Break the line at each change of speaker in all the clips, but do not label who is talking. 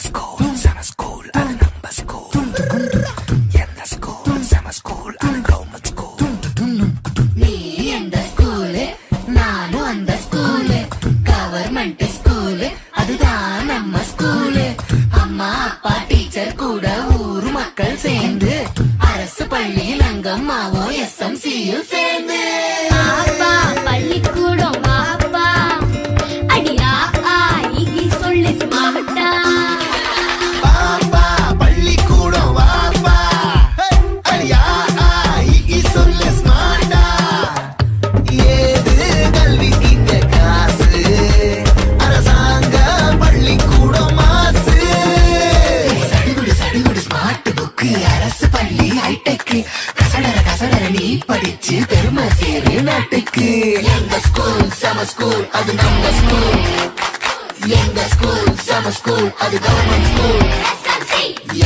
School செம school அது நம்ம ஸ்கூல் எந்த ஸ்கூல் செம ஸ்கூல் அது கவர்மெண்ட் ஸ்கூல்.
நீ எந்த ஸ்கூலு நானும் அந்த ஸ்கூலு கவர்மெண்ட் ஸ்கூலு அதுதான் நம்ம ஸ்கூலு. அம்மா அப்பா டீச்சர் கூட ஊர் மக்கள் சேர்ந்து அரசு பள்ளியில் அங்கம்மாவும் SMCயும் சேர்ந்து
அப்பா பள்ளிக்கூடம் வாப்பா அடியா ஆகி சொல்லி மாட்டா
பாப்பா பள்ளிக்கூடம் வாப்பா அடியா சொல்லு ஸ்மார்ட்டா. ஏது கல்விக்கு இங்க காசு அரசாங்க பள்ளிக்கூடம் மாசு. சடுகுடு ஸ்மார்ட் புக்கு அரசு பள்ளி ஹைடெக் கசடர நீ படிச்சு பெருமை சேரு நாட்டுக்கு. எங்க ஸ்கூல் செம ஸ்கூல் அது நம்ம ஸ்கூல் எங்க ஸ்கூல் செம ஸ்கூல் அது கவர்மெண்ட் ஸ்கூல்.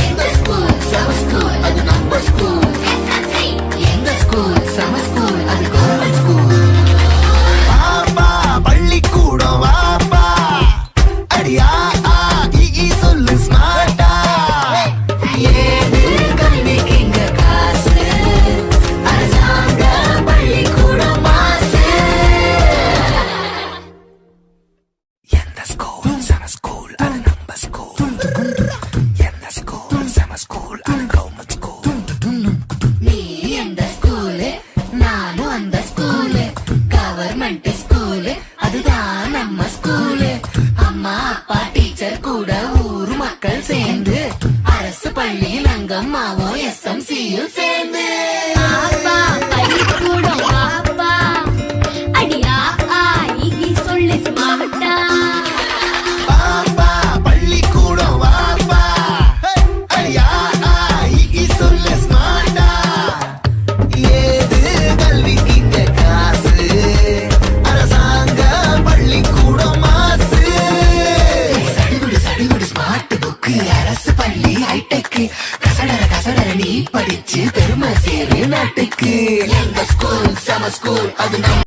எங்க ஸ்கூல் செம ஸ்கூல் அது நம்ம ஸ்கூல் எங்க ஸ்கூல் செம ஸ்கூல் அது கவர்மெண்ட் ஸ்கூல். பாப்பா பள்ளிக்கூடம் வாப்பா அடியா சொல்லு ஸ்மார்ட்டா. ஏது கல்விக்கு இங்க காசு அரசாங்க பள்ளிக்கூடம் மாசு.
எந்த ஸ்கூல் செம ஸ்கூல் அது நம்ம ஸ்கூல் எந்த ஸ்கூல் செம ஸ்கூல் அது கவர்மெண்ட் ஸ்கூல்.
நீ எந்த ஸ்கூலு நானும் அந்த ஸ்கூலு கவர்மெண்ட் ஸ்கூலு அதுதான் நம்ம ஸ்கூலு. அம்மா அப்பா டீச்சர் கூட ஊர் மக்கள் சேர்ந்து அரசு பள்ளியில் அங்கம்மாவும் SMCயும் சேர்ந்து
அப்பா பள்ளிக்கூடம் வாப்பா அடியா ஆகி சொல்லி மாட்டா
பாப்பா பள்ளிக்கூடம் வாப்பா அடியா சொல்லு ஸ்மார்ட்டா. ஏது கல்விக்கு இங்க காசு அரசாங்க பள்ளிக்கூடம் மாசு. சடுகுடு ஸ்மார்ட் புக்கு அரசு பள்ளி ஹைடெக் கசடர நீ படிச்சு பெருமை சேரு நாட்டுக்கு. எங்க ஸ்கூல் செம ஸ்கூல் அது நம்ம